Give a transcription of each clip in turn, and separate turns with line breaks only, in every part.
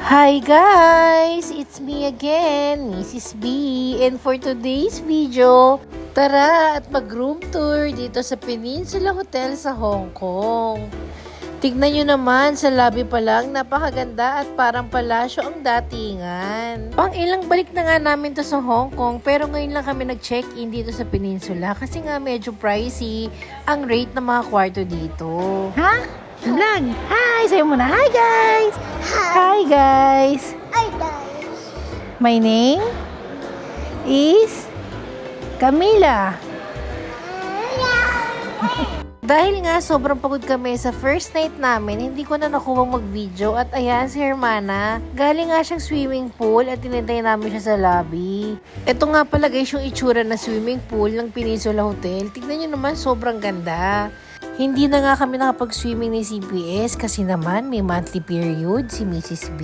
Hi guys! It's me again, Mrs. B. And for today's video, tara at mag-room tour dito sa Peninsula Hotel sa Hong Kong. Tignan nyo naman, sa lobby pa lang, napakaganda at parang palasyo ang datingan. Pang ilang balik na nga namin to sa Hong Kong, pero ngayon lang kami nag-check-in dito sa Peninsula kasi nga medyo pricey ang rate ng mga kwarto dito. Ha? Vlog! Hi! Sayo muna, hi guys! Hi guys!
Hi guys.
My name is Camila. Dahil nga sobrang pagod kami sa first night namin, hindi ko na nakuwang mag-video at ayan si Hermana. Galing nga siyang swimming pool at tinintay namin siya sa lobby. Ito nga pala guys yung itsura na swimming pool ng Peninsula Hotel. Tignan nyo naman, sobrang ganda. Hindi na nga kami nakapag-swimming ni CPS kasi naman may monthly period si Mrs. B.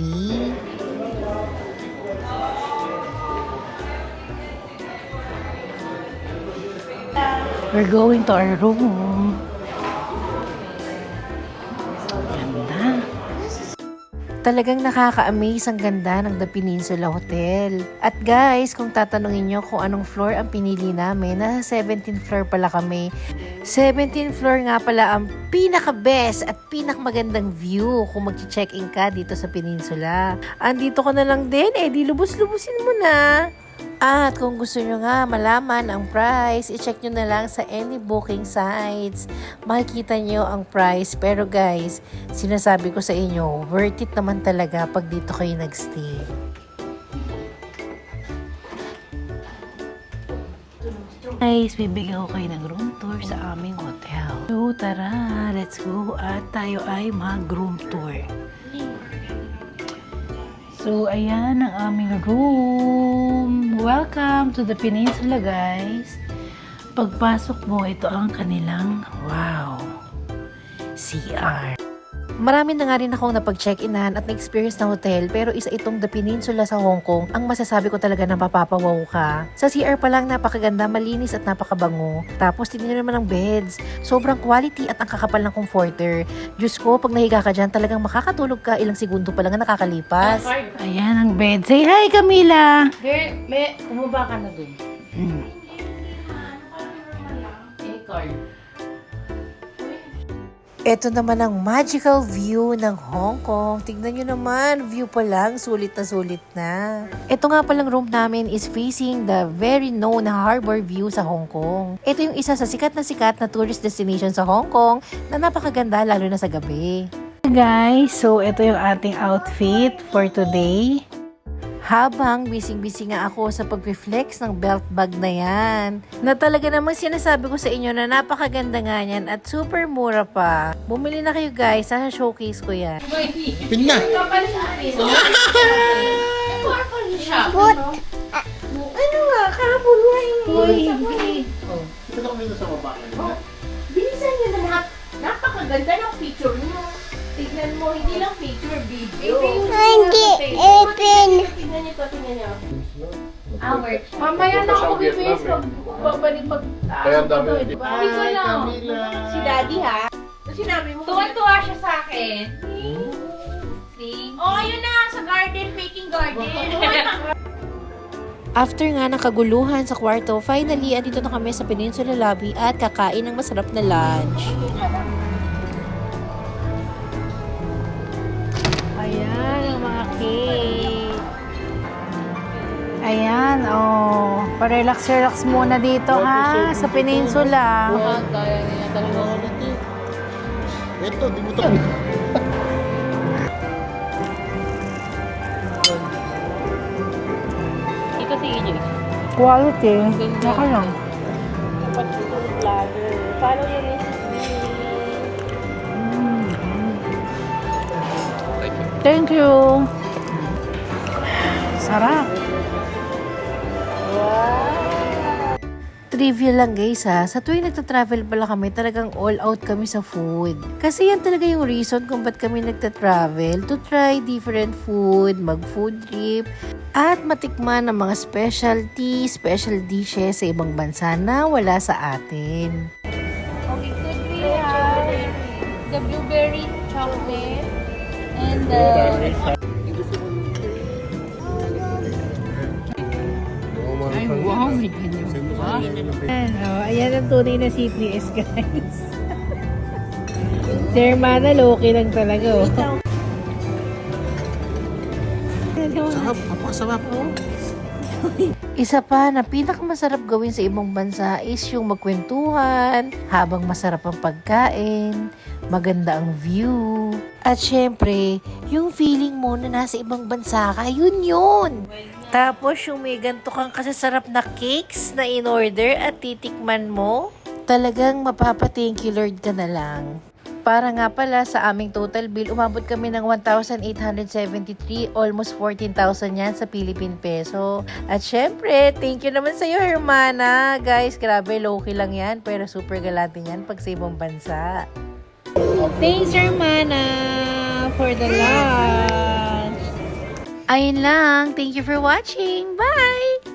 We're going to our room. Ganda. Talagang nakaka-amaze ang ganda ng The Peninsula Hotel. At guys, kung tatanungin nyo kung anong floor ang pinili namin, nasa 17th floor pala kami. 17th floor nga pala ang pinaka-best at pinakamagandang view kung mag-check-in ka dito sa Peninsula. Andito ka na lang din, di lubos-lubusin mo na. At kung gusto nyo nga malaman ang price, i-check nyo na lang sa any booking sites. Makikita nyo ang price. Pero guys, sinasabi ko sa inyo, worth it naman talaga pag dito kayo nagstay. Guys, bibigyan ko kayo ng room tour sa aming hotel. So tara, let's go at tayo ay mag-room tour. So, ayan ang aming room. Welcome to the Peninsula, guys. Pagpasok mo, ito ang kanilang, wow, CR. Marami na nga rin akong napag-check-inan at na-experience ng hotel, pero isa itong The Peninsula sa Hong Kong ang masasabi ko talaga na mapapawaw ka. Sa CR pa lang, napakaganda, malinis at napakabango. Tapos, tingnan naman ang beds. Sobrang quality at ang kakapal ng comforter. Diyos ko, pag nahiga ka dyan, talagang makakatulog ka, ilang segundo pa lang na nakakalipas. Ayan ang bed. Say hi, Camila!
Umaba ka na dun. Card.
Ito naman ang magical view ng Hong Kong. Tignan nyo naman, view pa lang, sulit na sulit na. Ito nga palang room namin is facing the very known harbor view sa Hong Kong. Ito yung isa sa sikat na tourist destination sa Hong Kong na napakaganda lalo na sa gabi. Guys, so ito yung ating outfit for today. Habang busy-busy nga ako sa pag-reflex ng belt bag na yan. Na talaga namang sinasabi ko sa inyo na napakaganda nga yan at super mura pa. Bumili na kayo guys, sa showcase ko yan.
Pin na!
Foot.
Ano nga, kahapon nga
Ito na kami sa baba.
Bilisan nyo na lahat. Napakaganda ng picture nyo. Tignan mo, hindi lang picture, video.
Hindi open.
Tignan nyo to, tignan nyo. Hour. Mamaya na ako bibis pag babalik pag...
Kaya ang dami.
Hindi ko lang. Si Daddy ha? Sinabi mo. Tuwan-tuwa siya sa akin. See? Oh, ayun na, sa garden, baking garden.
After nga ng kaguluhan sa kwarto, finally, andito na kami sa Peninsula Lobby at kakain ng masarap na lunch. Ayan ang mga cake. Ayan, oh. Pa-relax muna dito ha, sa Peninsula.
Kaya nila talaga ulit eh.
Ito, di mo ito.
Ito si EJ.
Quality. Naka lang.
Dapat ito ng vlogger. Follow yan eh.
Thank you. Sarap. Trivia lang guys ha, sa tuwing nagta-travel pala kami, talagang all out kami sa food. Kasi yan talaga yung reason kung ba't kami nagta-travel, to try different food, mag-food trip, at matikman ng mga special dishes sa ibang bansa na wala sa atin.
Oh, it could be the blueberry chocolate and the
Ayan ang tunay na CPS, guys. Si Hermana, loki lang talaga, oh.
Sarap, napakasarap.
Isa pa na pinakamasarap gawin sa ibang bansa is yung magkwentuhan, habang masarap ang pagkain, maganda ang view. At syempre, yung feeling mo na nasa ibang bansa ka, yun. Tapos yung may ganito kang kasasarap na cakes na in-order at titikman mo, talagang mapapa-thank you Lord ka na lang. Para nga pala sa aming total bill, umabot kami ng 1,873, almost 14,000 yan sa Philippine peso. At syempre, thank you naman sa'yo, Hermana. Guys, grabe, low-key lang yan, pero super galante yan pag sa ibang bansa. Thanks, Hermana, for the lunch. Ayun lang. Thank you for watching. Bye!